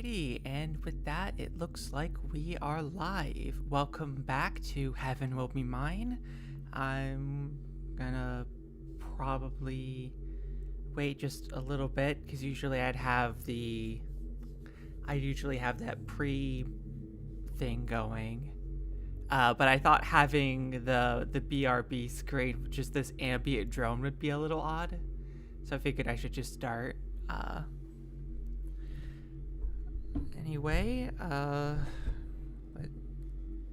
Alrighty, and with that, it looks like we are live. Welcome back to Heaven Will Be Mine. I'm gonna probably wait just a little bit because usually I usually have that pre thing going. But I thought having the BRB screen, just this ambient drone, would be a little odd. So I figured I should just start. Anyway,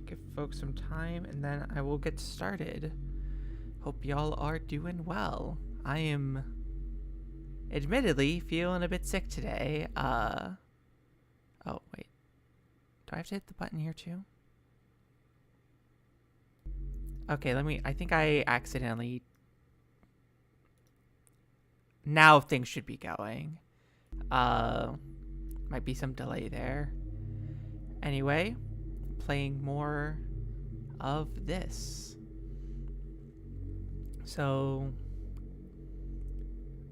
give folks some time and then I will get started. Hope y'all are doing well. I am admittedly feeling a bit sick today. Oh wait. Do I have to hit the button here too? Okay, I think I accidentally... Now things should be going. Might be some delay there. Anyway, playing more of this. So,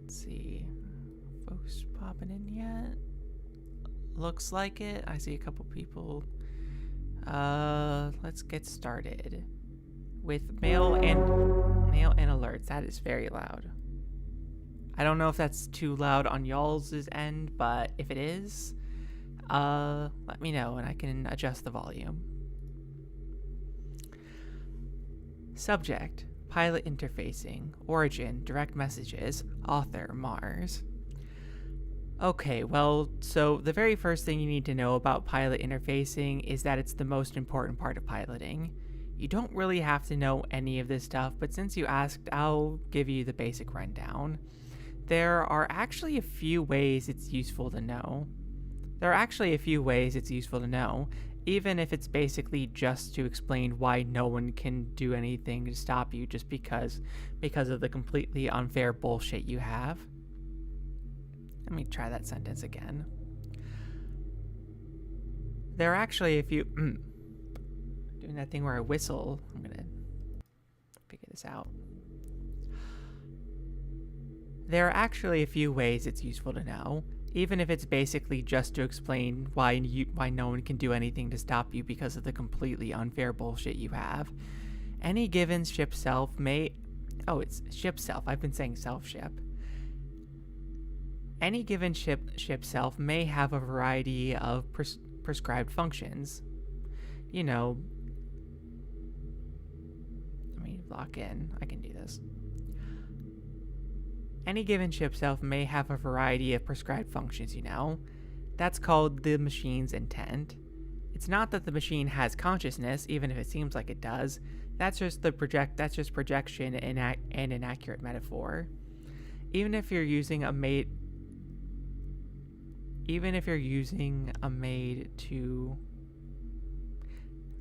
let's see. Folks popping in yet? Looks like it. I see a couple people. Let's get started with mail and alerts. That is very loud. I don't know if that's too loud on y'all's end, but if it is, let me know and I can adjust the volume. Subject, pilot interfacing, origin, direct messages, author, Mars. Okay, well, so the very first thing you need to know about pilot interfacing is that it's the most important part of piloting. You don't really have to know any of this stuff, but since you asked, I'll give you the basic rundown. There are actually a few ways it's useful to know. Even if it's basically just to explain why no one can do anything to stop you just because of the completely unfair bullshit you have. Let me try that sentence again. There are actually a few... doing that thing where I whistle. I'm gonna figure this out. There are actually a few ways it's useful to know, even if it's basically just to explain why no one can do anything to stop you because of the completely unfair bullshit you have. Any given ship self may... Oh, it's ship self. I've been saying self-ship. Any given ship self may have a variety of prescribed functions. You know... Let me lock in. I can do this. Any given ship self may have a variety of prescribed functions, you know. That's called the machine's intent. It's not that the machine has consciousness, even if it seems like it does. That's just projection and an inaccurate metaphor. Even if you're using a maid to...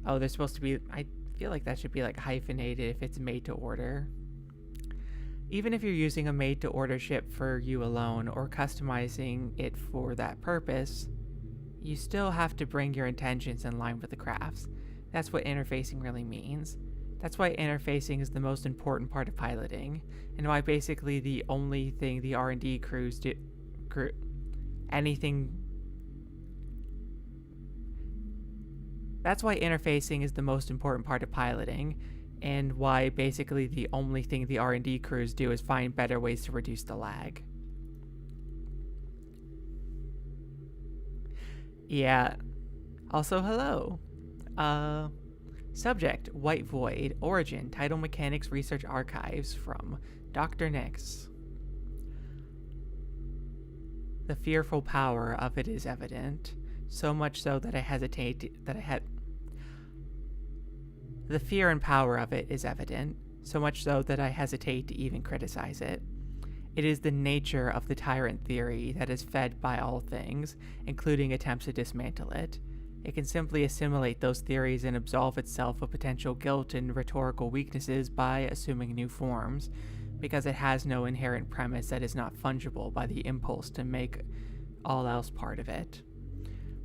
Oh, there's supposed to be... I feel like that should be like hyphenated if it's made to order. Even if you're using a made-to-order ship for you alone or customizing it for that purpose, you still have to bring your intentions in line with the crafts. That's what interfacing really means. That's why interfacing is the most important part of piloting, and why basically the only thing the R&D crews do... That's why interfacing is the most important part of piloting, and why basically the only thing the R&D crews do is find better ways to reduce the lag. Yeah. Also, hello. Subject, White Void. Origin, Tidal Mechanics Research Archives from Dr. Nix. The fearful power of it is evident, so much so that The fear and power of it is evident, so much so that I hesitate to even criticize it. It is the nature of the tyrant theory that is fed by all things, including attempts to dismantle it. It can simply assimilate those theories and absolve itself of potential guilt and rhetorical weaknesses by assuming new forms, because it has no inherent premise that is not fungible by the impulse to make all else part of it.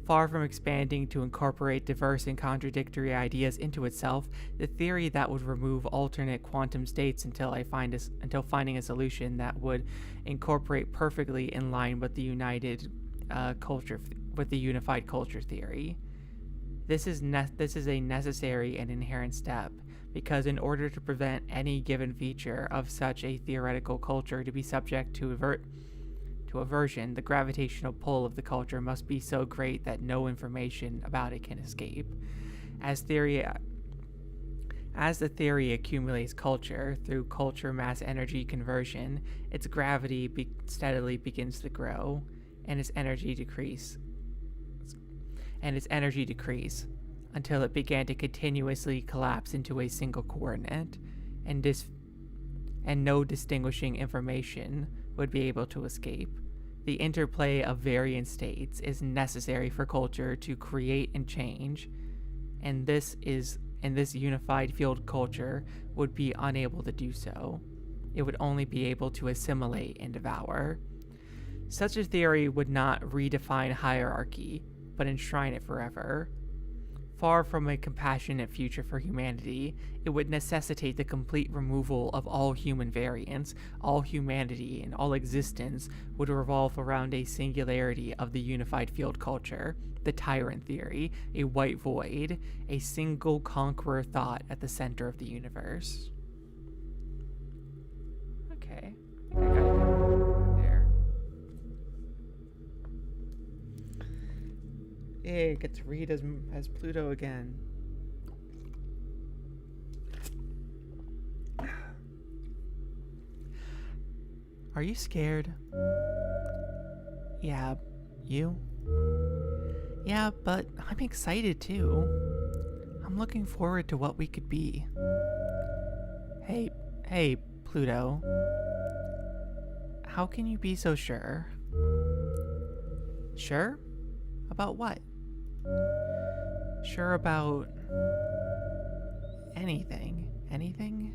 Far from expanding to incorporate diverse and contradictory ideas into itself, the theory that would remove alternate quantum states until finding a solution that would incorporate perfectly in line with the united culture with the unified culture theory. This is a necessary and inherent step, because in order to prevent any given feature of such a theoretical culture to be subject to aversion, the gravitational pull of the culture must be so great that no information about it can escape. As the theory accumulates culture through culture mass energy conversion, its gravity steadily begins to grow, and its energy decrease until it began to continuously collapse into a single coordinate, and no distinguishing information would be able to escape. The interplay of variant states is necessary for culture to create and change, and this unified field culture would be unable to do so. It would only be able to assimilate and devour. Such a theory would not redefine hierarchy, but enshrine it forever. Far from a compassionate future for humanity, it would necessitate the complete removal of all human variants. All humanity and all existence would revolve around a singularity of the unified field culture, the tyrant theory, a white void, a single conqueror thought at the center of the universe. Okay, I think I got it there. Hey, get to read as Pluto again. Are you scared? Yeah, you? Yeah, but I'm excited too. I'm looking forward to what we could be. Hey, Pluto. How can you be so sure? Sure? About what? Sure about anything. Anything?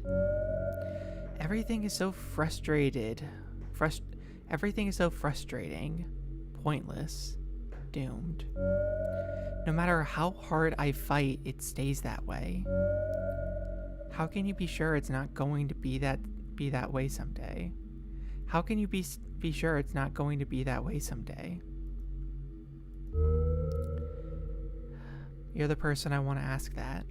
Everything is so frustrated. Everything is so frustrating, pointless, doomed. No matter how hard I fight, it stays that way. How can you be sure it's not going to be that way someday? How can you be sure it's not going to be that way someday? You're the person I want to ask that.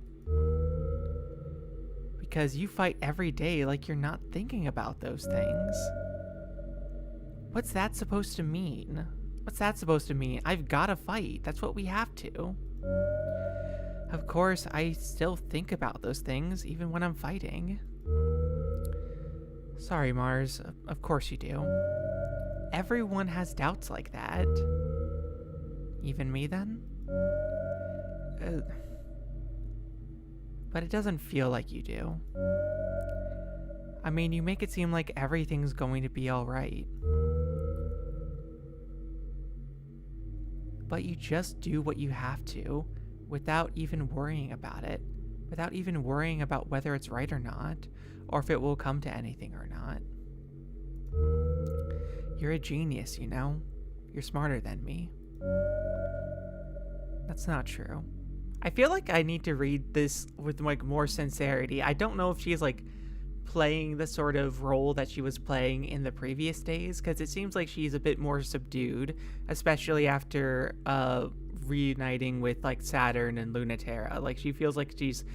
Because you fight every day like you're not thinking about those things. What's that supposed to mean? What's that supposed to mean? I've got to fight. That's what we have to. Of course, I still think about those things even when I'm fighting. Sorry, Mars. Of course you do. Everyone has doubts like that. Even me, then? But it doesn't feel like you do. I mean, you make it seem like everything's going to be alright. But you just do what you have to, without even worrying about it. Without even worrying about whether it's right or not, or if it will come to anything or not. You're a genius, you know? You're smarter than me. That's not true. I feel like I need to read this with like more sincerity. I don't know if she's like playing the sort of role that she was playing in the previous days, because it seems like she's a bit more subdued, especially after reuniting with like Saturn and Lunaterra. Like she feels like she's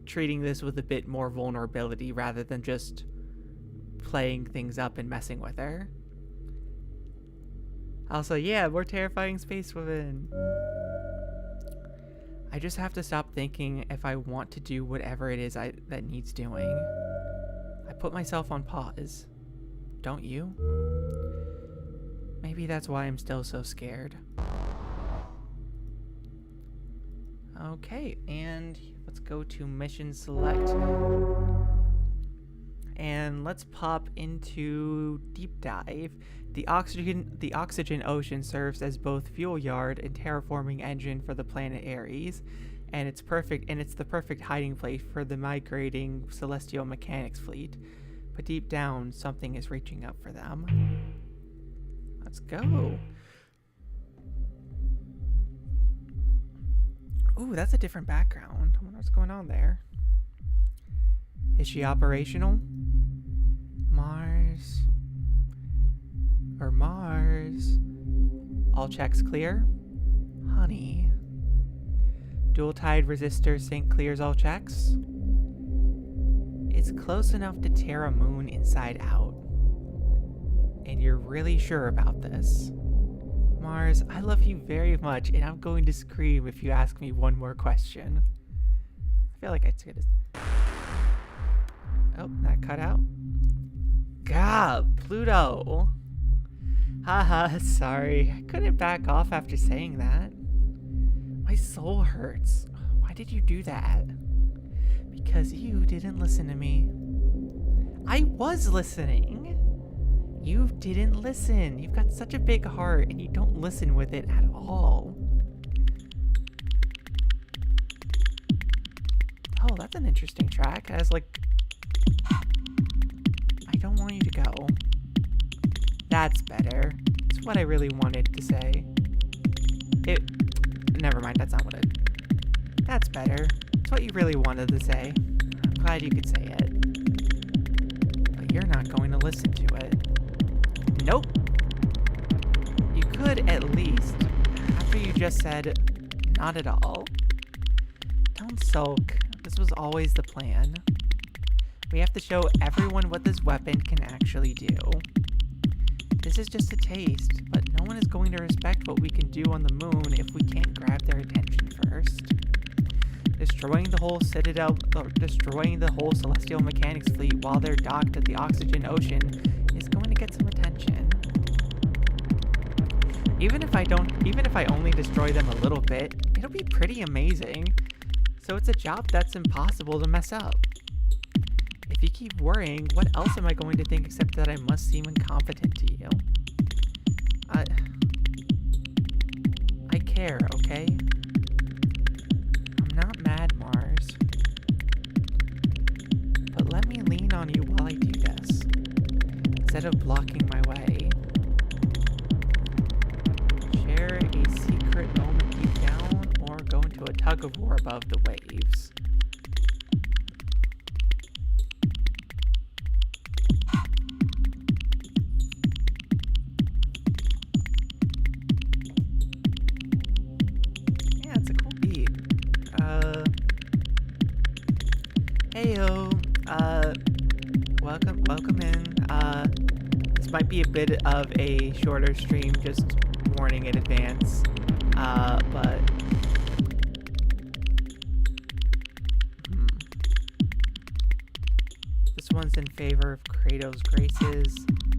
treating this with a bit more vulnerability rather than just playing things up and messing with her. Also, yeah, more terrifying space women. I just have to stop thinking if I want to do whatever it is that needs doing. I put myself on pause. Don't you? Maybe that's why I'm still so scared. Okay, and let's go to mission select. And let's pop into deep dive. The oxygen ocean serves as both fuel yard and terraforming engine for the planet Ares, and it's the perfect hiding place for the migrating celestial mechanics fleet. But deep down, something is reaching up for them. Let's go. Ooh, that's a different background. I wonder what's going on there. Is she operational? Mars. All checks clear? money. Dual-tied resistor sync clears all checks. It's close enough to tear a moon inside out. And you're really sure about this. Mars, I love you very much, and I'm going to scream if you ask me one more question. I feel like I took it. Oh, that cut out. God, Pluto. Haha, sorry. I couldn't back off after saying that. My soul hurts. Why did you do that? Because you didn't listen to me. I was listening. You didn't listen. You've got such a big heart and you don't listen with it at all. Oh, that's an interesting track. It has like... I don't want you to go. That's better. It's what I really wanted to say. Never mind, that's not what That's better. It's what you really wanted to say. I'm glad you could say it. But you're not going to listen to it. Nope. You could at least, after you just said, not at all. Don't sulk. This was always the plan. We have to show everyone what this weapon can actually do. This is just a taste, but no one is going to respect what we can do on the moon if we can't grab their attention first. Destroying the whole Citadel, destroying the whole Celestial Mechanics fleet while they're docked at the Oxygen Ocean is going to get some attention. Even if I only destroy them a little bit, it'll be pretty amazing. So it's a job that's impossible to mess up. If you keep worrying, what else am I going to think except that I must seem incompetent to you? I care, okay? I'm not mad, Mars. But let me lean on you while I do this, instead of blocking my way. Share a secret moment deep down, or go into a tug-of-war above the waves. Heyo, welcome in. This might be a bit of a shorter stream, just warning in advance. But this one's in favor of Kratos' graces.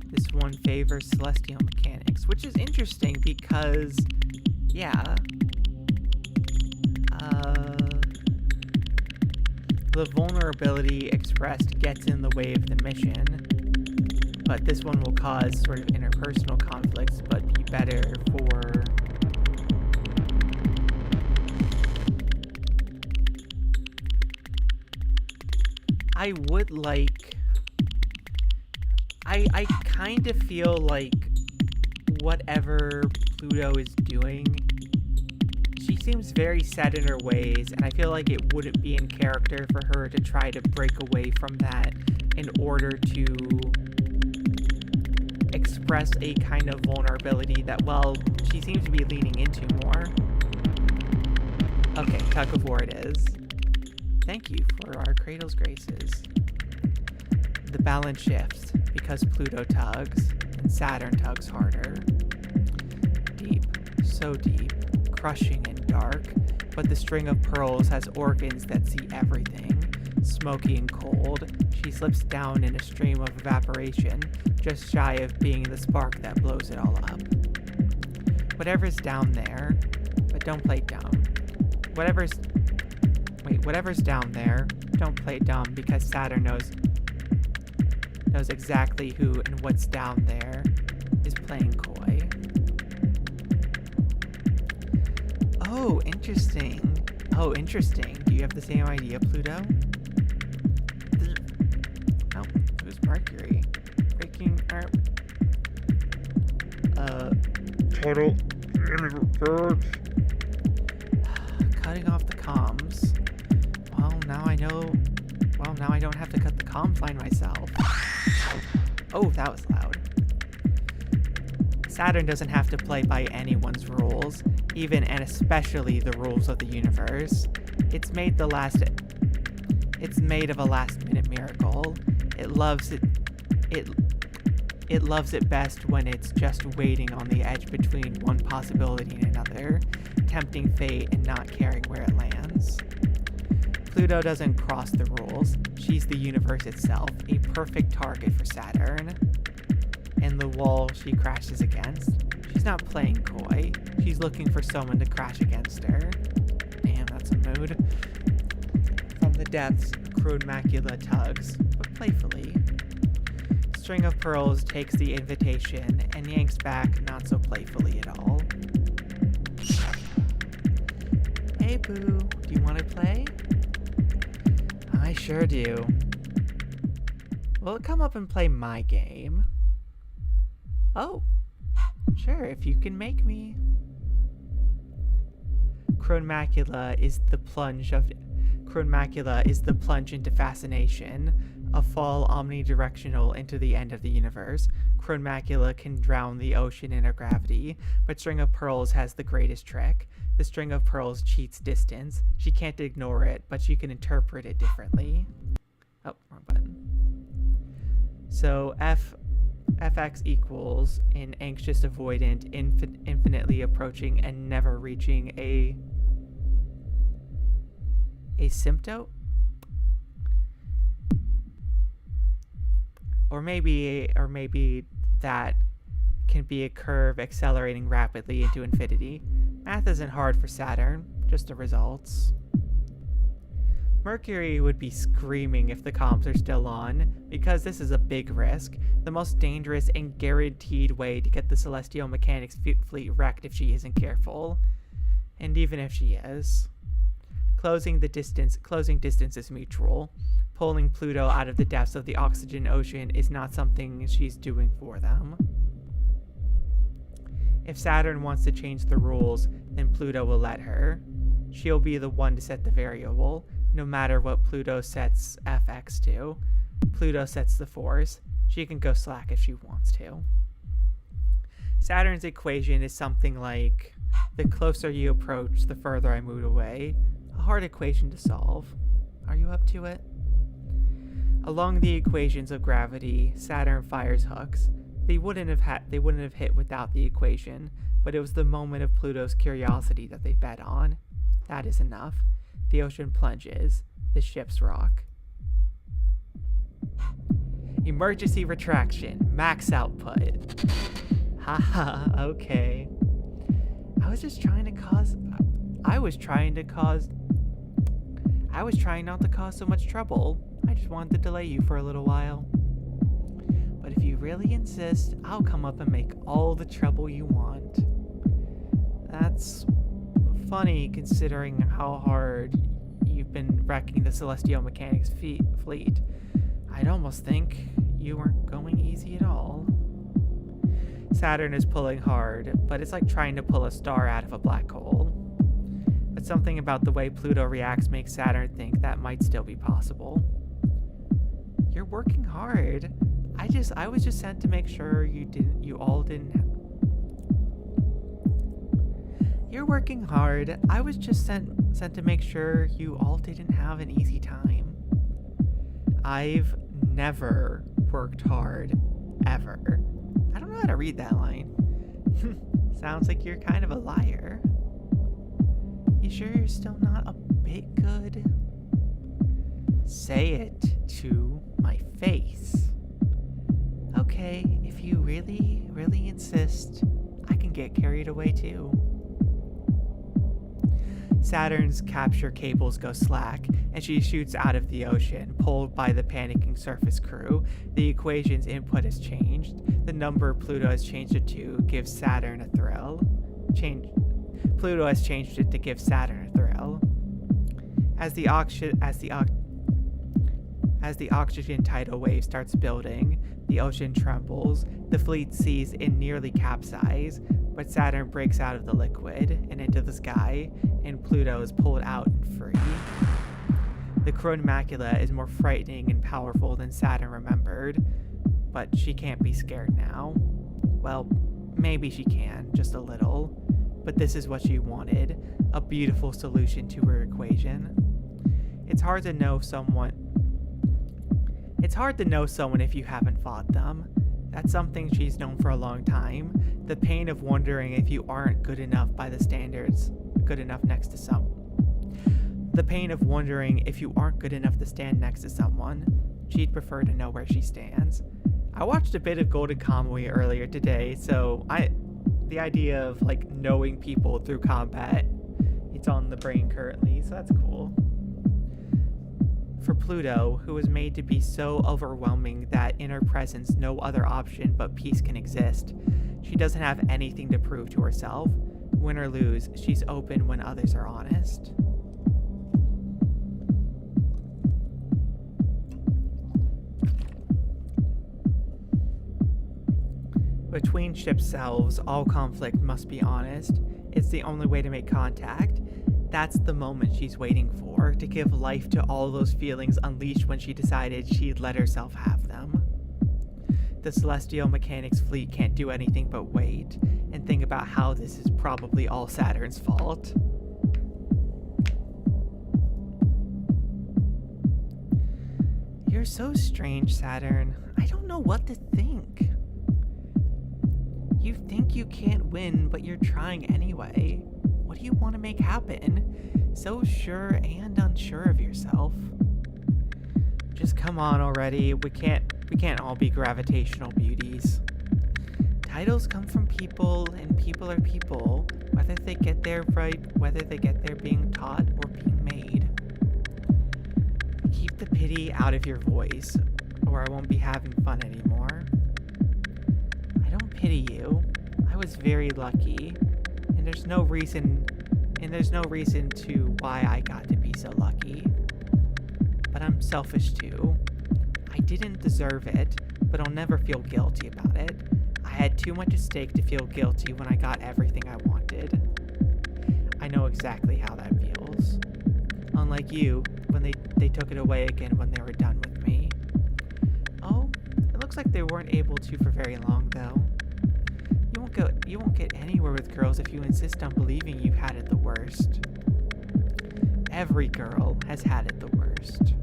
This one favors Celestial Mechanics, which is interesting because, yeah. The vulnerability expressed gets in the way of the mission, but this one will cause sort of interpersonal conflicts, but be better for... I would like... I kind of feel like whatever Pluto is doing, she seems very set in her ways, and I feel like it wouldn't be in character for her to try to break away from that in order to express a kind of vulnerability that, well, she seems to be leaning into more. Okay, tug of war it is. Thank you for our Kratos graces. The balance shifts because Pluto tugs and Saturn tugs harder. Deep, so deep. Crushing and dark, but the string of pearls has organs that see everything. Smoky and cold, she slips down in a stream of evaporation, just shy of being the spark that blows it all up. Whatever's down there, but don't play dumb. Whatever's down there, don't play dumb because Saturn knows exactly who and what's down there is playing coy. Oh, interesting. Do you have the same idea, Pluto? Oh, who's Mercury? Breaking our... Total reverse. Cutting off the comms. Well, now I know... Well, now I don't have to cut the comms line myself. Oh, that was loud. Saturn doesn't have to play by anyone's rules. even and especially the rules of the universe. It's made of a last-minute miracle. It loves it best when it's just waiting on the edge between one possibility and another, tempting fate and not caring where it lands. Pluto doesn't cross the rules. She's the universe itself, a perfect target for Saturn. And the wall she crashes against, she's not playing coy. She's looking for someone to crash against her. Damn, that's a mood. From the depths, Crone Macula tugs, but playfully. String of Pearls takes the invitation and yanks back not so playfully at all. Hey boo, do you want to play? I sure do. Well, come up and play my game. Oh, sure, if you can make me. Crone Macula is the plunge into fascination, a fall omnidirectional into the end of the universe. Crone Macula can drown the ocean in her gravity, but String of Pearls has the greatest trick. The String of Pearls cheats distance. She can't ignore it, but she can interpret it differently. Oh, wrong button. So fx equals an anxious avoidant, infinitely approaching and never reaching a symptom? Or maybe that can be a curve accelerating rapidly into infinity. Math isn't hard for Saturn, just the results. Mercury would be screaming if the comps are still on, because this is a big risk, the most dangerous and guaranteed way to get the Celestial Mechanics fleet wrecked if she isn't careful. And even if she is. Closing distance is mutual. Pulling Pluto out of the depths of the oxygen ocean is not something she's doing for them. If Saturn wants to change the rules, then Pluto will let her. She'll be the one to set the variable, no matter what Pluto sets fx to. Pluto sets the force. She can go slack if she wants to. Saturn's equation is something like, the closer you approach, the further I move away. A hard equation to solve. Are you up to it? Along the equations of gravity, Saturn fires hooks. They wouldn't have hit without the equation, but it was the moment of Pluto's curiosity that they bet on. That is enough. The ocean plunges. The ships rock. Emergency retraction. Max output. Haha, okay. I was trying not to cause so much trouble. I just wanted to delay you for a little while. But if you really insist, I'll come up and make all the trouble you want. That's funny considering how hard you've been wrecking the Celestial Mechanics fleet. I'd almost think you weren't going easy at all. Saturn is pulling hard, but it's like trying to pull a star out of a black hole. But something about the way Pluto reacts makes Saturn think that might still be possible. You're working hard. I was just sent to make sure You're working hard. I was just sent to make sure you all didn't have an easy time. I've never worked hard, ever. I don't know how to read that line. Sounds like you're kind of a liar. You sure you're still not a bit good? Say it to my face. Okay, if you really, really insist, I can get carried away too. Saturn's capture cables go slack, and she shoots out of the ocean, pulled by the panicking surface crew. The equation's input has changed. The number Pluto has changed it to gives Saturn a thrill. Pluto has changed it to give Saturn a thrill. As the oxygen tidal wave starts building, the ocean trembles. The fleet sees and nearly capsize, but Saturn breaks out of the liquid and into the sky, and Pluto is pulled out and free. The Crone Macula is more frightening and powerful than Saturn remembered, but she can't be scared now. Well, maybe she can, just a little. but this is what she wanted, a beautiful solution to her equation. It's hard to know someone if you haven't fought them. That's something she's known for a long time. The pain of wondering if you aren't good enough by the standards, good enough next to some. The pain of wondering if you aren't good enough to stand next to someone. She'd prefer to know where she stands. I watched a bit of Golden Kamuy earlier today, so the idea of like knowing people through combat, it's on the brain currently, so that's cool. For Pluto, who was made to be so overwhelming that in her presence no other option but peace can exist, she doesn't have anything to prove to herself. Win or lose, she's open when others are honest. Between ship selves, all conflict must be honest. It's the only way to make contact. That's the moment she's waiting for, to give life to all those feelings unleashed when she decided she'd let herself have them. The Celestial Mechanics fleet can't do anything but wait, and think about how this is probably all Saturn's fault. You're so strange, Saturn. I don't know what to think. You think you can't win, but you're trying anyway. What do you want to make happen? So sure and unsure of yourself. Just come on already. We can't all be gravitational beauties. Titles come from people, and people are people, whether they get there right, whether they get there being taught or being made. Keep the pity out of your voice, or I won't be having fun anymore. I don't pity you. I was very lucky, and there's no reason to why I got to be so lucky. But I'm selfish too. I didn't deserve it, but I'll never feel guilty about it. I had too much at stake to feel guilty when I got everything I wanted. I know exactly how that feels. Unlike you, when they took it away again when they were done with me. Oh, it looks like they weren't able to for very long though. You won't get anywhere with girls if you insist on believing you've had it the worst. Every girl has had it the worst.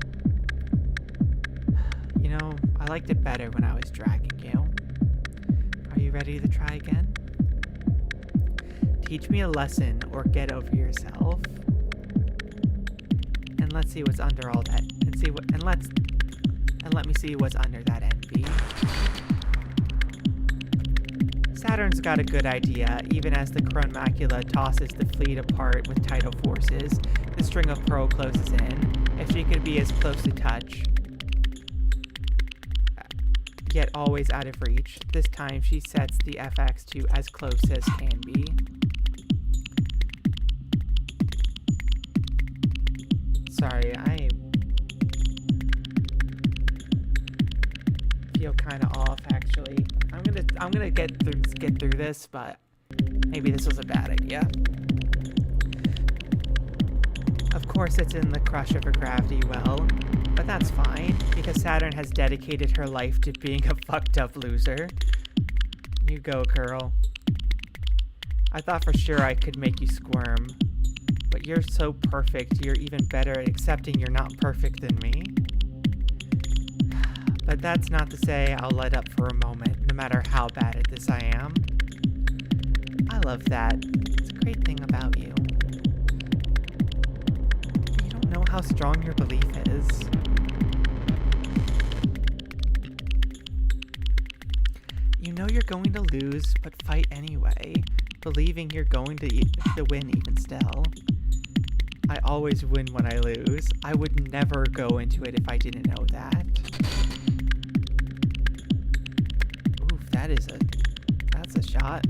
You know, I liked it better when I was dragging you. Are you ready to try again? Teach me a lesson or get over yourself. And let's see what's under all that. Let me see what's under that envy. Saturn's got a good idea. Even as the Chronomacula tosses the fleet apart with tidal forces, the string of pearl closes in. If she could be as close to touch, yet always out of reach, this time she sets the FX to as close as can be. Sorry, I feel kind of off actually. I'm gonna get through this, but maybe this was a bad idea. Of course it's in the crush of her gravity well, but that's fine, because Saturn has dedicated her life to being a fucked up loser. You go, girl. I thought for sure I could make you squirm, but you're so perfect, you're even better at accepting you're not perfect than me. But that's not to say I'll let up for a moment, no matter how bad at this I am. I love that. It's a great thing about you. You don't know how strong your belief is. You know you're going to lose, but fight anyway, believing you're going to win even still. I always win when I lose. I would never go into it if I didn't know that. That's a shot.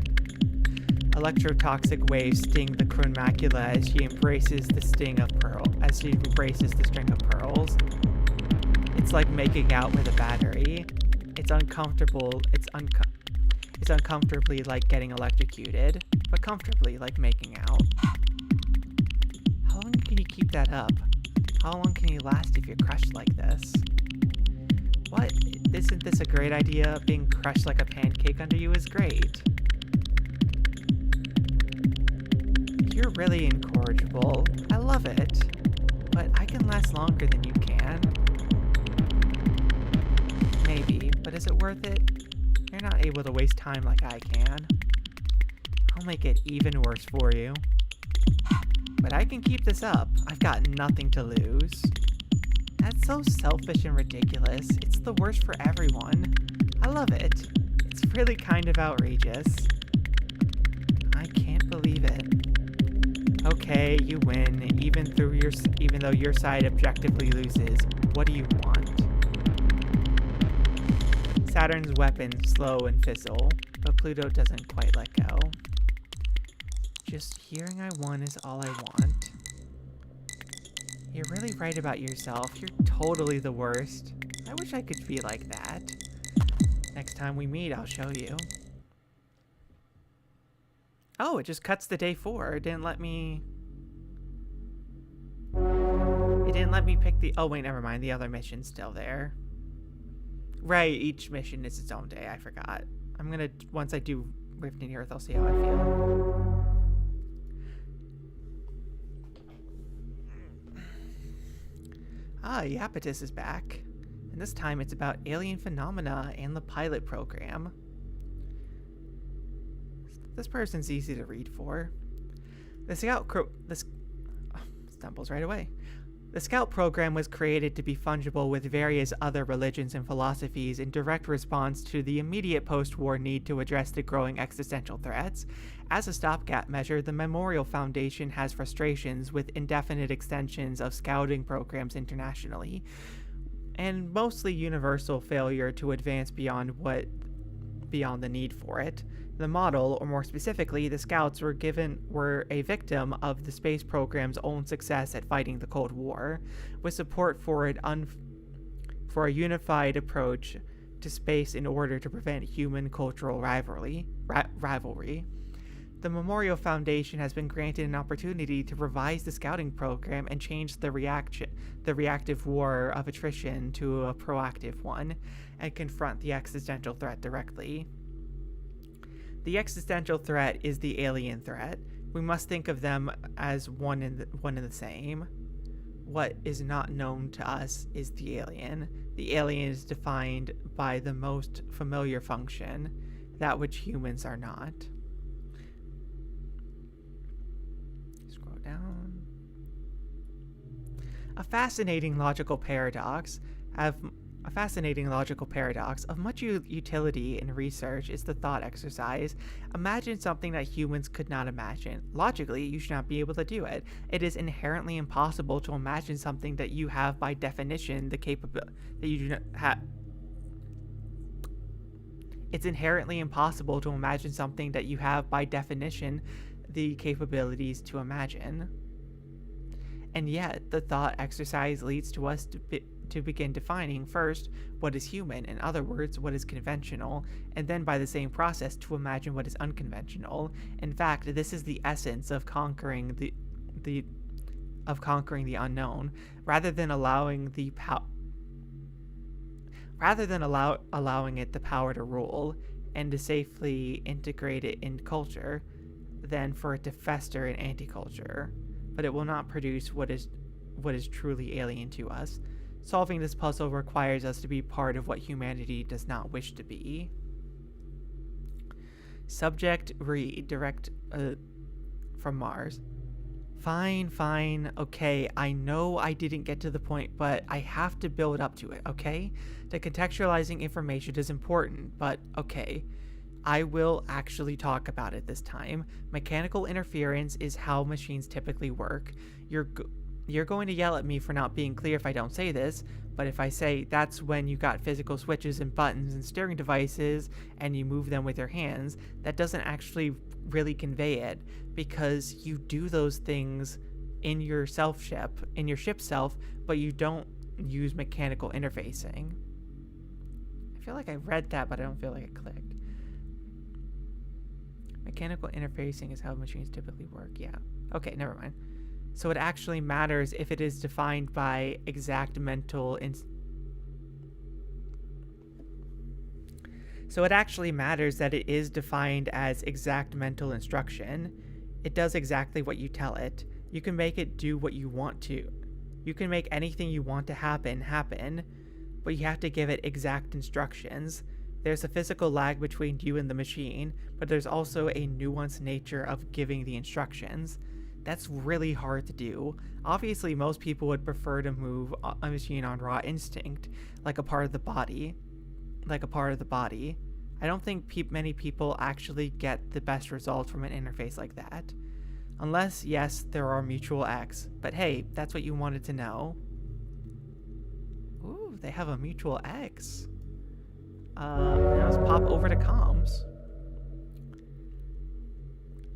Electrotoxic waves sting the Chronomacula as she embraces the string of pearls. It's like making out with a battery. It's uncomfortable. It's uncomfortably like getting electrocuted, but comfortably like making out. How long can you keep that up? How long can you last if you're crushed like this? What? Isn't this a great idea? Being crushed like a pancake under you is great. You're really incorrigible. I love it. But I can last longer than you can. Maybe, but is it worth it? You're not able to waste time like I can. I'll make it even worse for you. But I can keep this up. I've got nothing to lose. That's so selfish and ridiculous. It's the worst for everyone. I love it. It's really kind of outrageous. I can't believe it. Okay, you win, even though your side objectively loses. What do you want? Saturn's weapons slow and fizzle, but Pluto doesn't quite let go. Just hearing I won is all I want. You're really right about yourself. You're totally the worst. I wish I could be like that. Next time we meet, I'll show you. Oh, it just cuts to day 4. It didn't let me pick the... Oh, wait, never mind. The other mission's still there. Right, each mission is its own day. I forgot. I'm gonna... Once I do Rift in Earth, I'll see how I feel. Ah, Iapetus is back. And this time it's about alien phenomena and the pilot program. This person's easy to read for. Stumbles right away. The Scout program was created to be fungible with various other religions and philosophies in direct response to the immediate post-war need to address the growing existential threats. As a stopgap measure, the Memorial Foundation has frustrations with indefinite extensions of scouting programs internationally, and mostly universal failure to advance beyond the need for it. The model, or more specifically, the Scouts were a victim of the space program's own success at fighting the Cold War, with support for a unified approach to space in order to prevent human cultural rivalry. The Memorial Foundation has been granted an opportunity to revise the scouting program and change the reactive war of attrition to a proactive one, and confront the existential threat directly. The existential threat is the alien threat. We must think of them as one and the same. What is not known to us is the alien. The alien is defined by the most familiar function, that which humans are not. Scroll down. A fascinating logical paradox of much utility in research is the thought exercise. Imagine something that humans could not imagine. Logically, you should not be able to do it. It is inherently impossible to imagine something that you have by definition the capability that you do not have. It's inherently impossible to imagine something that you have by definition the capabilities to imagine. And yet, the thought exercise leads to us to begin defining first what is human, in other words, what is conventional, and then by the same process to imagine what is unconventional. In fact, this is the essence of conquering the unknown, rather than allowing it the power to rule and to safely integrate it in culture, than for it to fester in anti-culture. But it will not produce what is truly alien to us. Solving this puzzle requires us to be part of what humanity does not wish to be. Subject read, direct from Mars. Fine, okay, I know I didn't get to the point, but I have to build up to it, okay? The contextualizing information is important, but okay. I will actually talk about it this time. Mechanical interference is how machines typically work. You're going to yell at me for not being clear if I don't say this, but if I say that's when you got physical switches and buttons and steering devices and you move them with your hands, that doesn't actually really convey it, because you do those things in your ship self, but you don't use mechanical interfacing. I feel like I read that, but I don't feel like it clicked. Mechanical interfacing is how machines typically work. Yeah. Okay, never mind. So it actually matters if it is defined by exact mental So it actually matters that it is defined as exact mental instruction. It does exactly what you tell it. You can make it do what you want to. You can make anything you want to happen, but you have to give it exact instructions. There's a physical lag between you and the machine, but there's also a nuanced nature of giving the instructions. That's really hard to do. Obviously, most people would prefer to move a machine on raw instinct, like a part of the body. I don't think many people actually get the best results from an interface like that. Unless, yes, there are mutual X, but hey, that's what you wanted to know. Ooh, they have a mutual X. Now let's pop over to comms.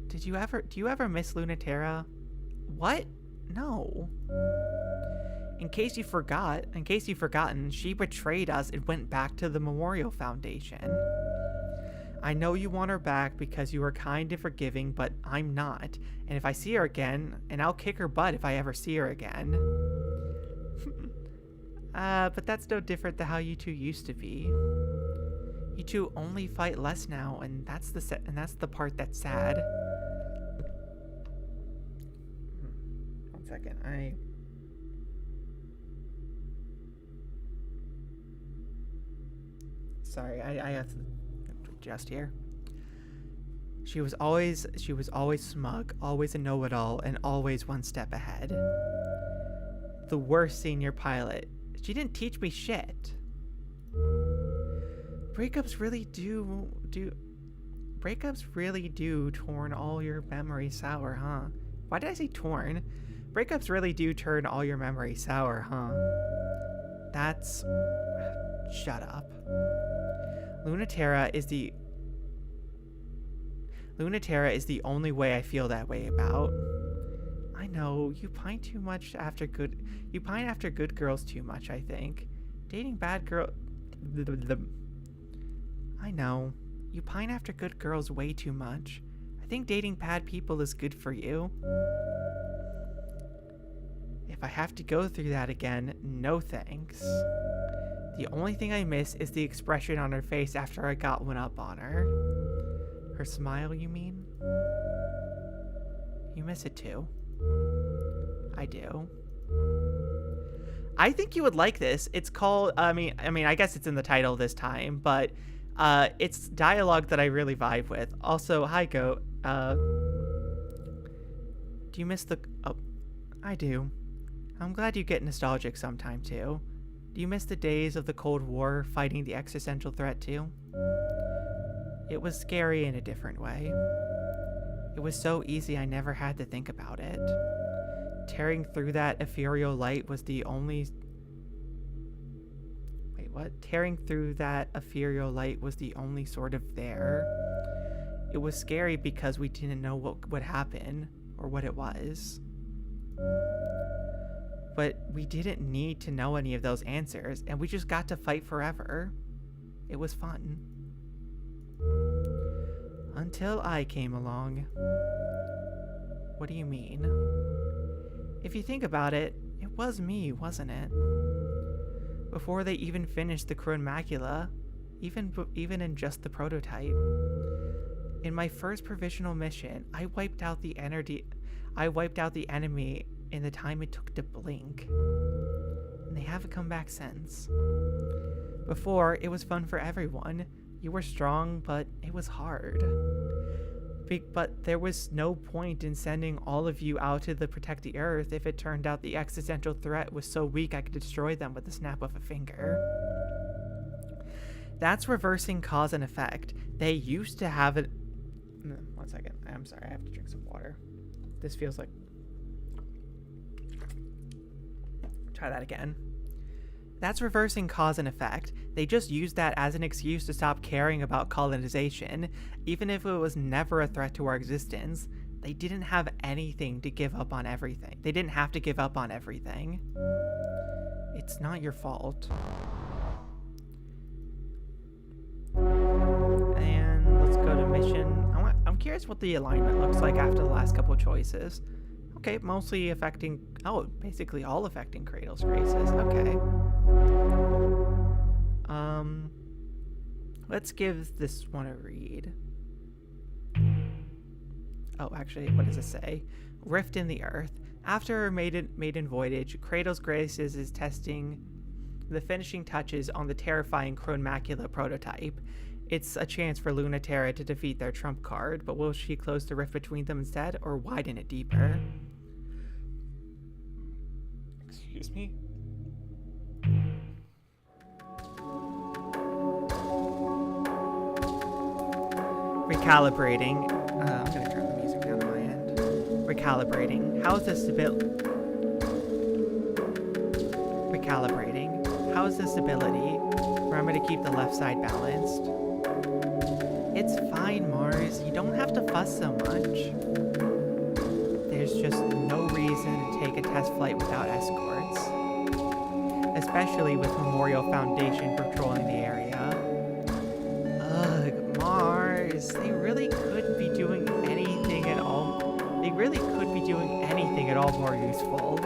Do you ever miss Lunaterra? What? No. In case you've forgotten, she betrayed us and went back to the Memorial Foundation. I know you want her back because you are kind and forgiving, but I'm not. And if I see her again, and I'll kick her butt if I ever see her again. But that's no different than how you two used to be. You two only fight less now, and that's the part that's sad. One second, Sorry, I have to adjust here. She was always smug, always a know-it-all, and always one step ahead. The worst senior pilot. She didn't teach me shit. Breakups really do turn all your memories sour, huh? Why did I say torn? Breakups really do turn all your memories sour, huh? That's... Shut up. Lunaterra is the only way I feel that way about. I know, you pine after good girls too much, I think. Dating bad girl... I know, you pine after good girls way too much. I think dating bad people is good for you. If I have to go through that again, no thanks. The only thing I miss is the expression on her face after I got one up on her. Her smile, you mean? You miss it too. I do. I think you would like this. It's called, I mean, I guess it's in the title this time, but it's dialogue that I really vibe with. Also, hi, Goat. Do you miss the... Oh, I do. I'm glad you get nostalgic sometime, too. Do you miss the days of the Cold War fighting the existential threat, too? It was scary in a different way. It was so easy I never had to think about it. Tearing through that ethereal light was the only... Wait, what? Tearing through that ethereal light was the only sort of there. It was scary because we didn't know what would happen, or what it was. But we didn't need to know any of those answers, and we just got to fight forever. It was fun. Until I came along. What do you mean? If you think about it, it was me, wasn't it? Before they even finished the Crone Macula, even in just the prototype. In my first provisional mission, I wiped out the enemy in the time it took to blink. And they haven't come back since. Before, it was fun for everyone. You were strong, but it was hard. But there was no point in sending all of you out to protect the Earth if it turned out the existential threat was so weak I could destroy them with the snap of a finger. That's reversing cause and effect. They used to have it... One second. I'm sorry, I have to drink some water. This feels like... Try that again. That's reversing cause and effect. They just used that as an excuse to stop caring about colonization, even if it was never a threat to our existence. They didn't have anything to give up on everything. They didn't have to give up on everything. It's not your fault. And let's go to mission. I'm curious what the alignment looks like after the last couple of choices. Okay, mostly affecting... Oh, basically all affecting Kratos' races. Okay. Let's give this one a read. Oh, actually, what does it say? Rift in the Earth. After her maiden voyage, Kratos Graces is testing the finishing touches on the terrifying Chrome Macula prototype. It's a chance for Lunaterra to defeat their trump card, but will she close the rift between them instead, or widen it deeper? Excuse me? Recalibrating. I'm gonna turn the music down on my end. Recalibrating. How's the stability? Recalibrating. How's the stability? Remember to keep the left side balanced. It's fine, Mars. You don't have to fuss so much. There's just no reason to take a test flight without escorts. Especially with Memorial Foundation patrolling the area. Ugh, Mars. They really could be doing anything at all. They really could be doing anything at all more useful.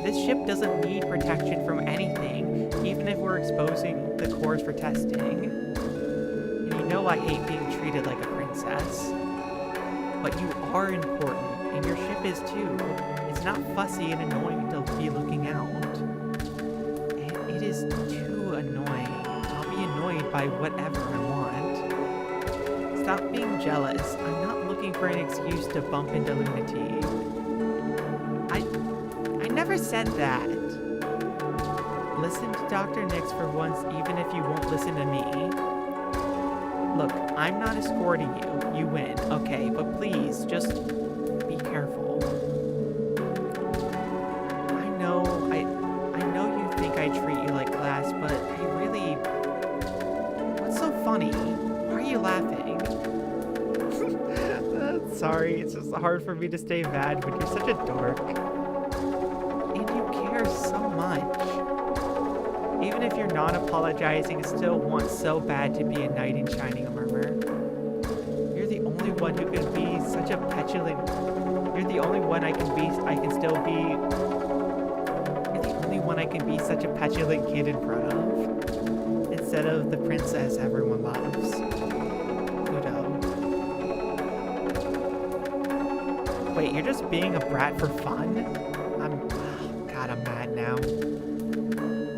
This ship doesn't need protection from anything, even if we're exposing the cores for testing. And you know I hate being treated like a princess. But you are important, and your ship is too. It's not fussy and annoying to be looking out. It is too annoying. I'll be annoyed by whatever I want. Stop being jealous. I'm not looking for an excuse to bump into Lunati. I never said that. Listen to Dr. Nix for once, even if you won't listen to me. Look, I'm not escorting you. You win, okay, but please, just be careful. I know you think I treat you like glass, but I really... What's so funny? Why are you laughing? Sorry, it's just hard for me to stay mad when you're such a dork. And you care so much. Even if you're not apologizing, I still want so bad to be a knight in shining armor. You're the only one who can be such a petulant... You're the only one I can be such a petulant kid in front of. Instead of the princess everyone loves. Pluto. Wait, you're just being a brat for fun? God, I'm mad now.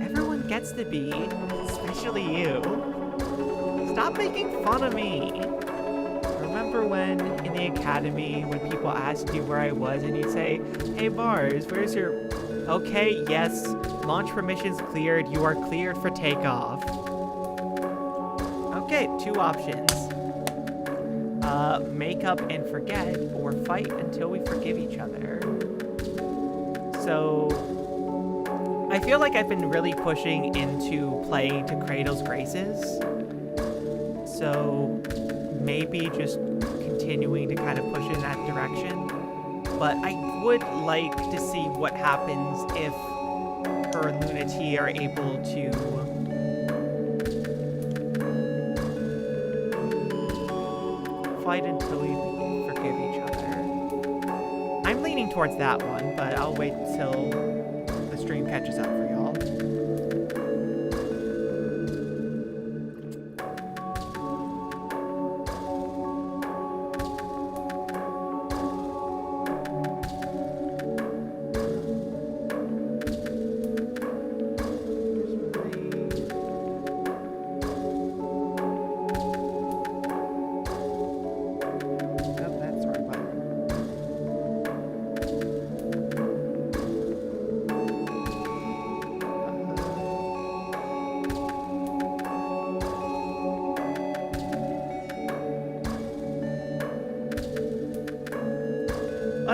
Everyone gets to be, especially you. Stop making fun of me. Remember when, in the academy, when people asked you where I was and you'd say, "Hey Mars, where's your..." Okay, yes, launch permissions cleared. You are cleared for takeoff. Okay, 2 options. Make up and forget, or fight until we forgive each other. So, I feel like I've been really pushing into playing to Kratos' Graces. So, maybe just continuing to kind of push in that direction. But I would like to see what happens if her and Lunati are able to fight until we forgive each other. I'm leaning towards that one, but I'll wait till the stream catches up for y'all.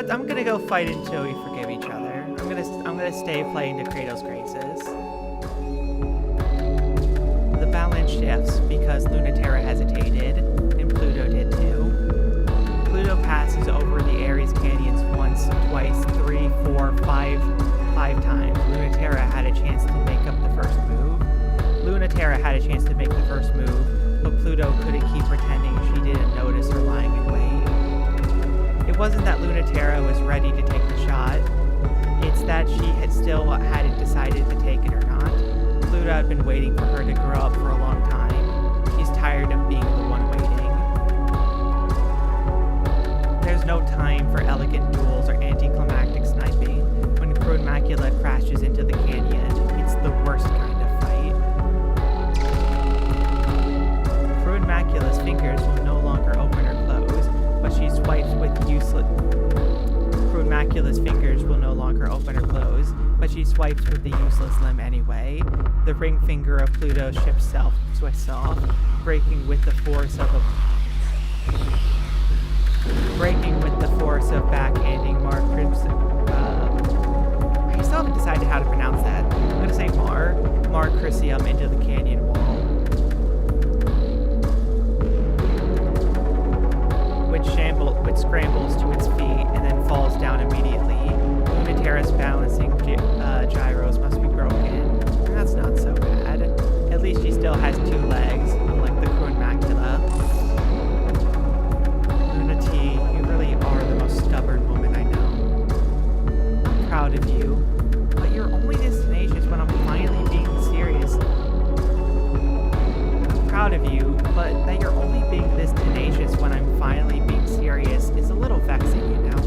I'm gonna go fight until we forgive each other. I'm gonna stay playing to Kratos' Graces. The balance shifts because Lunaterra hesitated, and Pluto did too. Pluto passes over the Ares Canyons once, twice, 3, 4, 5 times. Lunaterra had a chance to make up the first move. Lunaterra had a chance to make the first move, but Pluto couldn't keep pretending she didn't notice or lying in wait. It wasn't that Lunaterra was ready to take the shot. It's that she hadn't decided to take it or not. Pluto had been waiting for her to grow up for a long time. She's tired of being the one waiting. There's no time for elegant duels or anticlimactic sniping. When Crone Macula crashes into the canyon, it's the worst kind of fight. Crone Macula's fingers will no longer open or close, but she swipes with useless... Crone Macula's fingers will no longer open or close, but she swipes with the useless limb anyway. The ring finger of Pluto's ship self twists off, breaking with the force of backhanding Mar Crimson. I still haven't decided how to pronounce that. I'm gonna say Mar Crucium into the canyon wall, which scrambles to its feet and then falls down immediately. Lunaterra's balancing gyros must be broken. That's not so bad. At least she still has 2 legs, unlike the Crone Macula. Luna T, you really are the most stubborn woman I know. I'm proud of you, but you're only this tenacious when I'm finally being serious. I'm proud of you, but that you're only being this tenacious when I'm finally being serious is a little vexing, you know.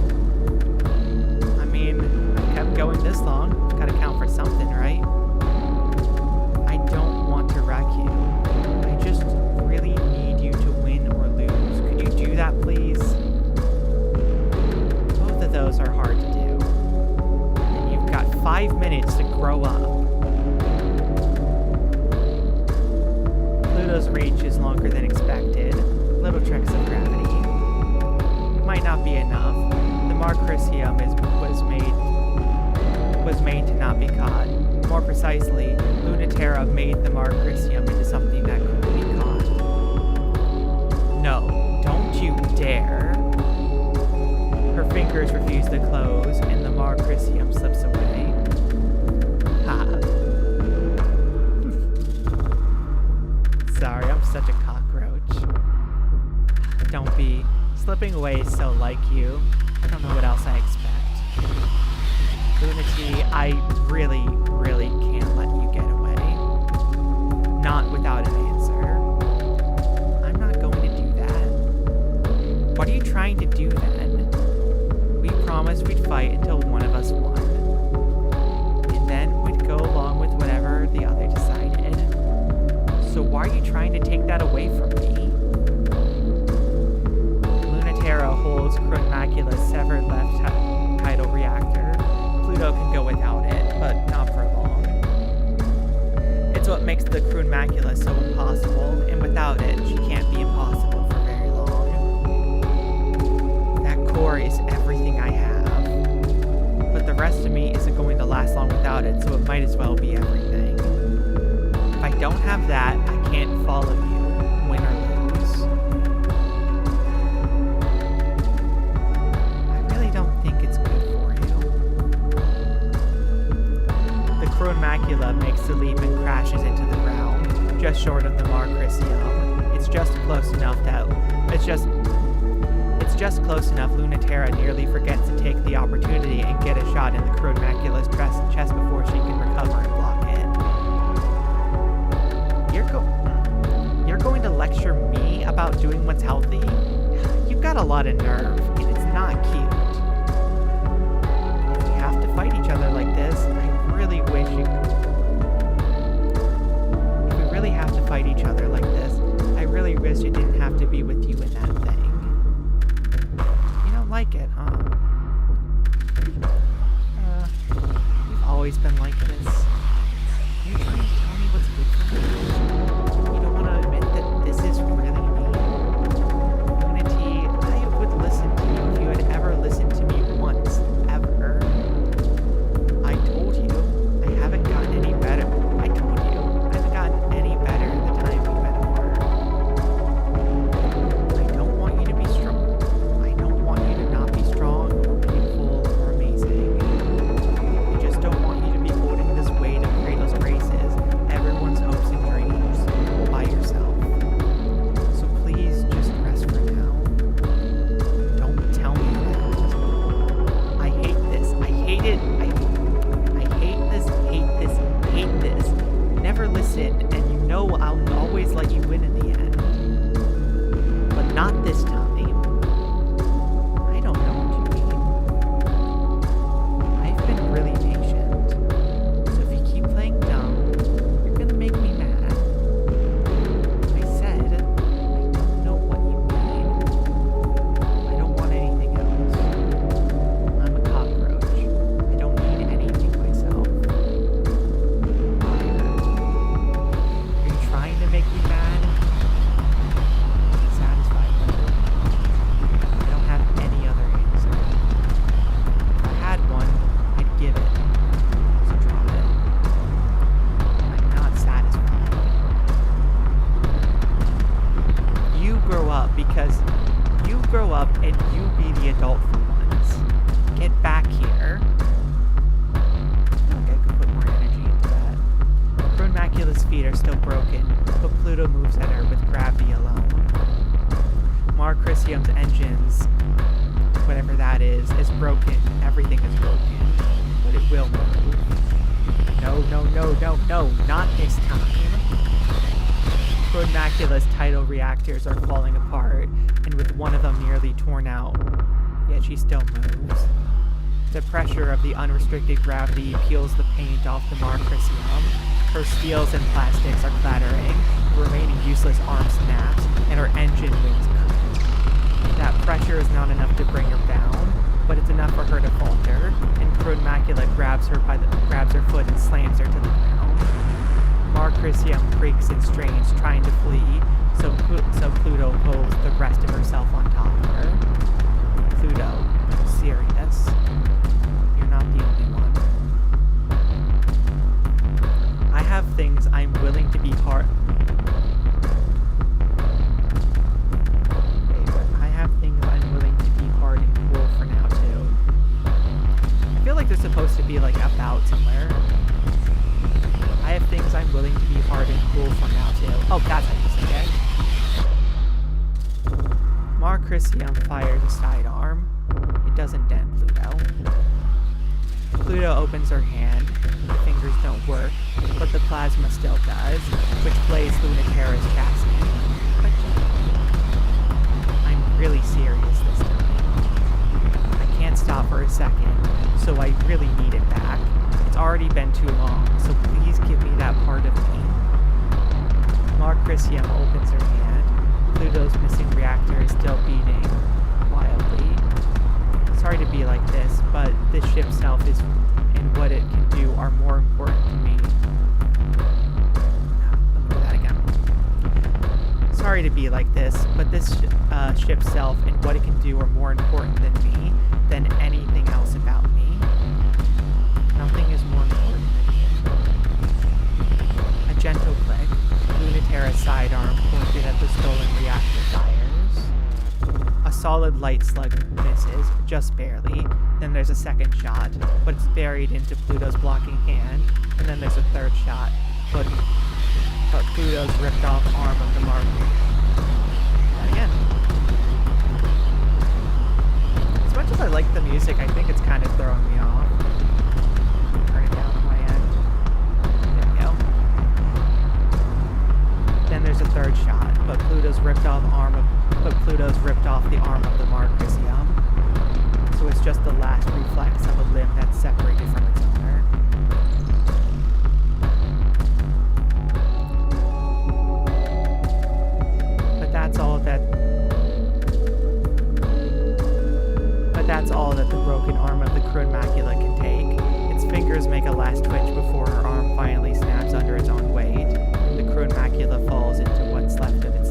I mean, I've kept going this long. Gotta count for something, right? I don't want to wreck you. I just really need you to win or lose. Could you do that, please? Both of those are hard to do. And you've got 5 minutes to grow up. Pluto's reach is longer than expected. Little tricks of gravity. It might not be enough. The Mar Crucium was made to not be caught. More precisely, Lunaterra made the Mar Crucium into something that couldn't be caught. No, don't you dare. Her fingers refuse to close, and the Mar Crucium slips away. Ha. Sorry, I'm such a cockroach. Don't be. Slipping away is so like you. I don't know what else I expect. Lunati, I really, really can't let you get away. Not without an answer. I'm not going to do that. What are you trying to do then? We promised we'd fight until one of us won. And then we'd go along with whatever the other decided. So why are you trying to take that away from me? Lunaterra holds Crone Macula's severed left tidal reactor. Pluto can go without it, but not for long. It's what makes the Crone Macula so impossible, and without it, she can't be impossible for very long. That core is everything I have, but the rest of me isn't going to last long without it, so it might as well be everything. If I don't have that, I can't follow you, win or lose. I really don't think it's good for you. The Crone Macula makes the leap and crashes into the ground, just short of the Mar Crucium. It's just close enough Lunaterra nearly forgets to take the opportunity and get a shot in the Crone Macula's chest before she can recover and block it. You're going to lecture me about doing what's healthy? You've got a lot of nerve, and it's not cute. If we have to fight each other like this, I really wish you could. If we really have to fight each other like this, I really wish it didn't have to be with you in that thing. You don't like it, huh? You've always been like this. You trying to tell me what's good for me? You don't want to admit that this is really me? Unity, I would listen to you if you had ever listened to me once, ever. I told you, I haven't gotten any better. I told you, I haven't gotten any better in the time we've been apart. I don't want you to be strong. I don't want you to not be strong, beautiful, or amazing. I just don't want you to be holding this weight no, not this time. Crone Macula's tidal reactors are falling apart, and with one of them nearly torn out, yet she still moves. The pressure of the unrestricted gravity peels the paint off the Marcrisium. Her steels and plastics are clattering, the remaining useless arm snaps, and her engine wings crack. That pressure is not enough to bring her down, but it's enough for her to falter, and Crone Macula grabs her foot and slams her to the ground. Marcrisium creaks and strains, trying to flee, so Pluto pulls the rest of herself on top of her. Pluto, I'm serious. You're not the only one. I have things I'm willing to be hard. I have things I'm willing to be hard and cruel for now too. I feel like they're supposed to be like about somewhere. I have things I'm willing to be hard and cruel for now too. Oh, that's how you say it. Marcrisium fires a sidearm. It doesn't dent Pluto. Pluto opens her hand. The fingers don't work, but the plasma still does, which plays Lunaterra's chassis. But I'm really serious this time. I can't stop for a second, so I really need it back. It's already been too long, so please give me that part of me. Marcrisium opens her hand. Pluto's missing reactor is still beating wildly. Sorry to be like this, but this ship self is and what it can do are more important to me. Let me do that again. Sorry to be like this, but this ship self and what it can do are more important than me, than anything else about me. Nothing is more important than me. A gentle click. Lunaterra's sidearm pointed at the stolen reactor fires. A solid light slug misses, just barely. Then there's a second shot, but it's buried into Pluto's blocking hand. And then there's a third shot, but Pluto's ripped off arm of the Marker. And again. As much as I like the music, I think it's kind of throwing me off. Turn it down on my end. There we go. Then there's a third shot, but Pluto's ripped off the arm of the Marcrisium. So it's just the last reflex of a limb that's separated from its owner. But that's all that the broken arm of the Crone Macula can take. Its fingers make a last twitch before her arm finally snaps under its own weight, and the Crone Macula falls to what's left of its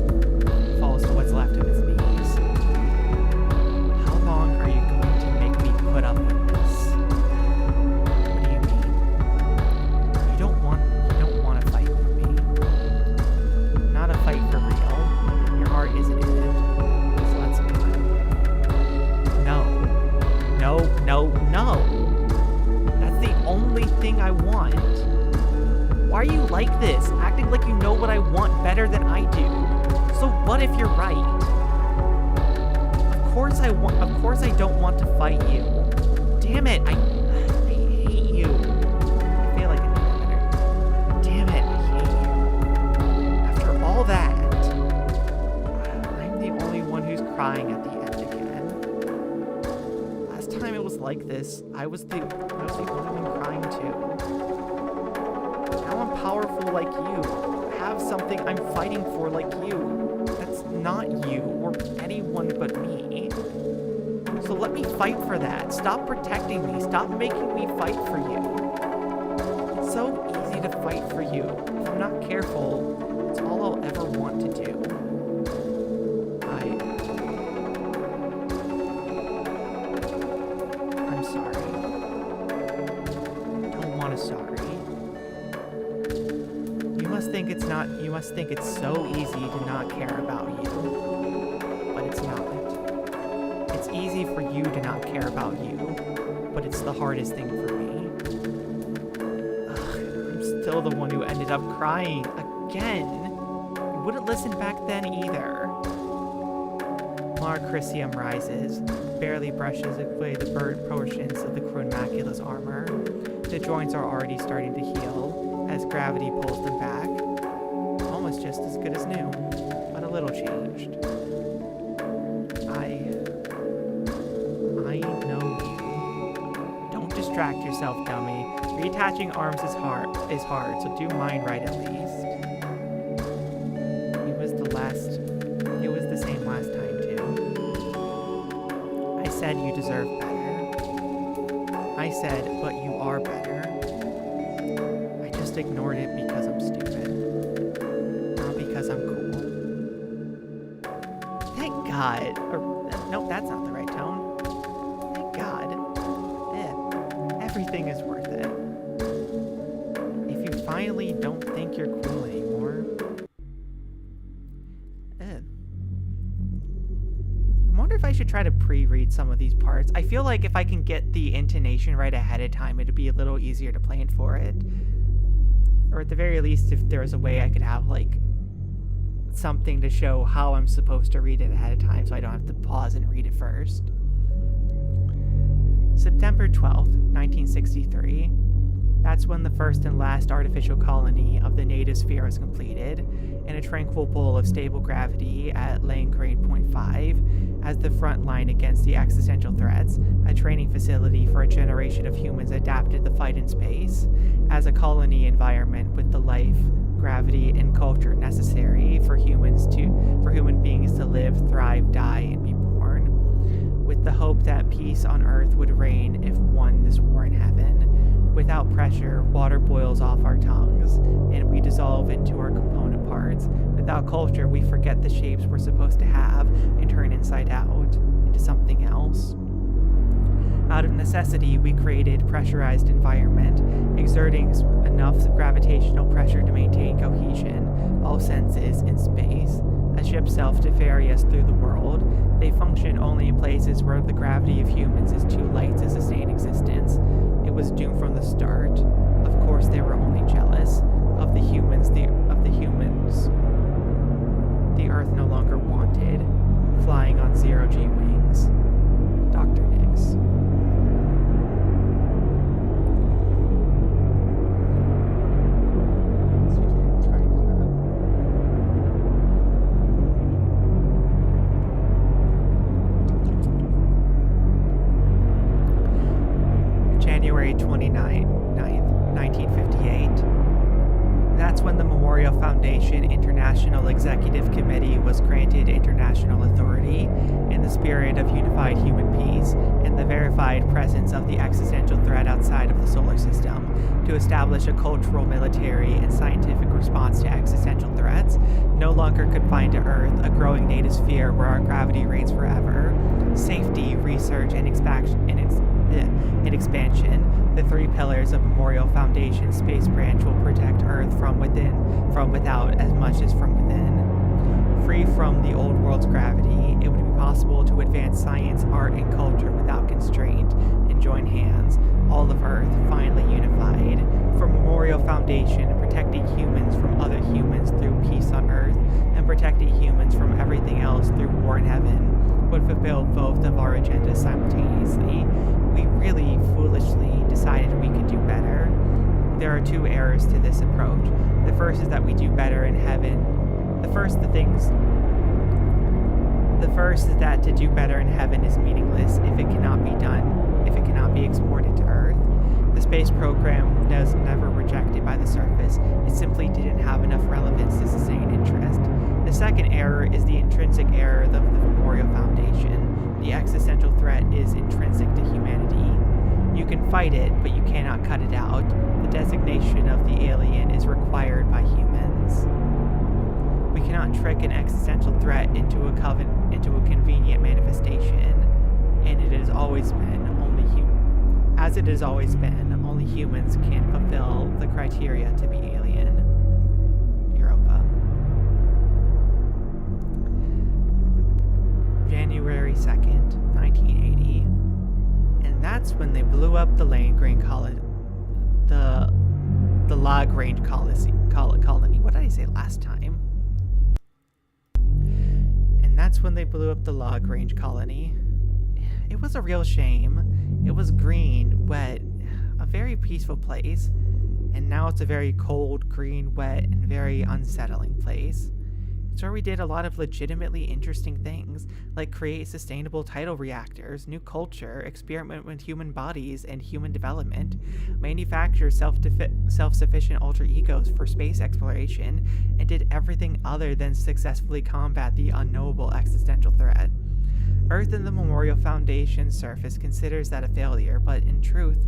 knees. How long are you going to make me put up with this? What do you mean? You don't want to fight with me. Not a fight for real. Your heart isn't in it. So let's not. No. That's the only thing I want. Why are you like this? Acting like you know what I want better than I do. So what if you're right? Of course I don't want to fight you. Damn it, I hate you. I feel like I know better. Damn it, I hate you. After all that, I'm the only one who's crying at the end again. Last time it was like this, I was the only one crying too. Now I'm powerful like you. I have something I'm fighting for like you. That's not you or anyone but me. So let me fight for that. Stop protecting me. Stop making me fight for you. It's so easy to fight for you. If I'm not careful, it's all I'll ever want to do. I'm sorry. I don't want a sorry. You must think it's so easy to not care about you. But it's not. It's easy for you to not care about you, but it's the hardest thing for me. I'm still the one who ended up crying again. You wouldn't listen back then either. Marcrisium rises, barely brushes away the burnt portions of the Crone Macula's armor. The joints are already starting to heal, as gravity pulls them back. Almost just as good as new, but a little changed. I know you. Don't distract yourself, dummy. Reattaching arms is hard, so do mine right at least. It was the same last time too. I said you deserve better. I said, but you are better. I just ignored it because I'm stupid. Not because I'm cool. Thank God. Nope, that's not the right tone. Thank God. Everything is worth it. If you finally don't think you're cool anymore. I wonder if I should try to pre-read some of these parts. I feel like if I can get the intonation right ahead of time, it'd be a little easier to plan for it. Or at the very least, if there was a way I could have, like, something to show how I'm supposed to read it ahead of time so I don't have to pause and read it first. September 12th, 1963. That's when the first and last artificial colony of the native sphere was completed, in a tranquil bowl of stable gravity at Langrane Point 5, as the front line against the existential threats, a training facility for a generation of humans adapted to fight in space, as a colony environment with the life, gravity, and culture necessary for human beings to live, thrive, die, and be born, with the hope that peace on Earth would reign if won this war in heaven. Without pressure, water boils off our tongues, and we dissolve into our component parts. Without culture, we forget the shapes we're supposed to have and turn inside out, into something else. Out of necessity, we created pressurized environment, exerting enough gravitational pressure to maintain cohesion, all senses in space. A ship self to ferry us through the world. They function only in places where the gravity of humans is too light to sustain existence. It was doomed from the start. Of course, they were only jealous of the humans. The Earth no longer wanted, flying on zero-G wings. Dr. Nix. January 29th, 1958. That's when the Memorial Foundation International Executive Committee was granted international authority in the spirit of unified human peace and the verified presence of the existential threat outside of the solar system to establish a cultural, military, and scientific response to existential threats, no longer confined to Earth, a growing native sphere where our gravity reigns forever. Safety, research, and expansion. The three pillars of Memorial Foundation Space Branch will protect Earth from without, as much as from within. Free from the old world's gravity, it would be possible to advance science, art, and culture without constraint and join hands, all of Earth finally unified. For Memorial Foundation, protecting humans from other humans through peace on Earth and protecting humans from everything else through war in heaven would fulfill both of our agendas simultaneously. We really foolishly decided we could do better. There are two errors to this approach. The first is that we do better in heaven. The first is that to do better in heaven is meaningless if it cannot be exported to Earth. The space program was never rejected by the surface. It simply didn't have enough relevance to sustain interest. The second error is the intrinsic error of the Memorial Foundation. The existential threat is intrinsic to humanity. You can fight it, but you cannot cut it out. The designation of the alien is required by humans. We cannot trick an existential threat into a convenient manifestation, and it has always been only humans can fulfill the criteria to be alien. Europa. January 2nd, 1980. And that's when they blew up the Langrane colony. The Lagrange colony. What did I say last time? And that's when they blew up the Lagrange colony. It was a real shame. It was green, wet, a very peaceful place. and now it's a very cold, green, wet, and very unsettling place. It's where we did a lot of legitimately interesting things, like create sustainable tidal reactors, new culture, experiment with human bodies and human development, manufacture self-sufficient alter egos for space exploration, and did everything other than successfully combat the unknowable existential threat. Earth and the Memorial Foundation surface considers that a failure, but in truth,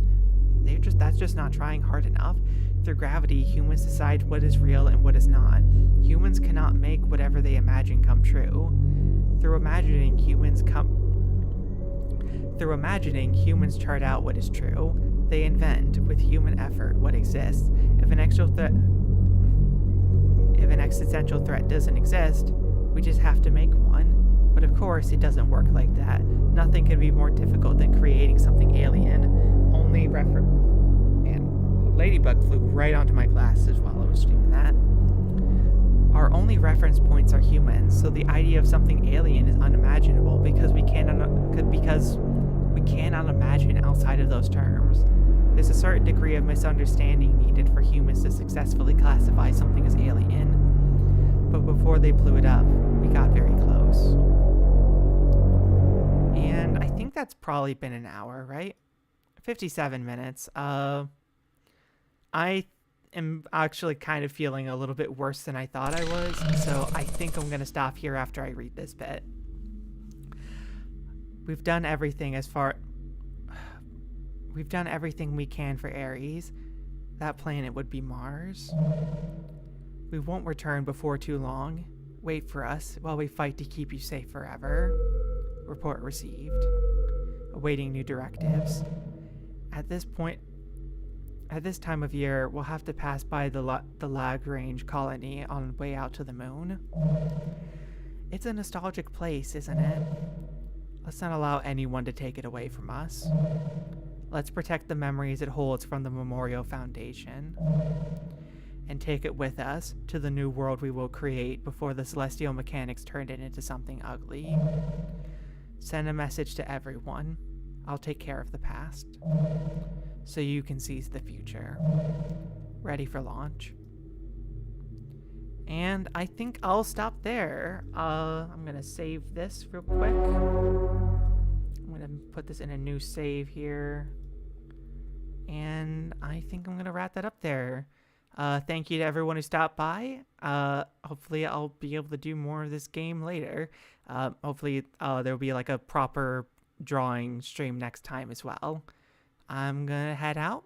that's just not trying hard enough. Through gravity, humans decide what is real and what is not. Humans cannot make whatever they imagine come true. Through imagining, humans chart out what is true. They invent, with human effort, what exists. If an existential threat doesn't exist, we just have to make one. But of course, it doesn't work like that. Nothing can be more difficult than creating something alien. Man, Ladybug flew right onto my glasses while I was doing that. Our only reference points are humans, so the idea of something alien is unimaginable because we cannot imagine outside of those terms. There's a certain degree of misunderstanding needed for humans to successfully classify something as alien. But before they blew it up, we got very close. And I think that's probably been an hour, right? 57 minutes. I am actually kind of feeling a little bit worse than I thought I was, so I think I'm going to stop here after I read this bit. We've done everything we can for Ares. That planet would be Mars. We won't return before too long. Wait for us while we fight to keep you safe forever. Report received. Awaiting new directives. At this time of year, we'll have to pass by the Lagrange colony on the way out to the moon. It's a nostalgic place, isn't it? Let's not allow anyone to take it away from us. Let's protect the memories it holds from the Memorial Foundation. And take it with us to the new world we will create before the celestial mechanics turned it into something ugly. Send a message to everyone. I'll take care of the past, so you can seize the future. Ready for launch. And I think I'll stop there. I'm gonna save this real quick. I'm gonna put this in a new save here. And I think I'm gonna wrap that up there. Thank you to everyone who stopped by. Hopefully I'll be able to do more of this game later. Hopefully there'll be like a proper drawing stream next time as well. I'm gonna head out.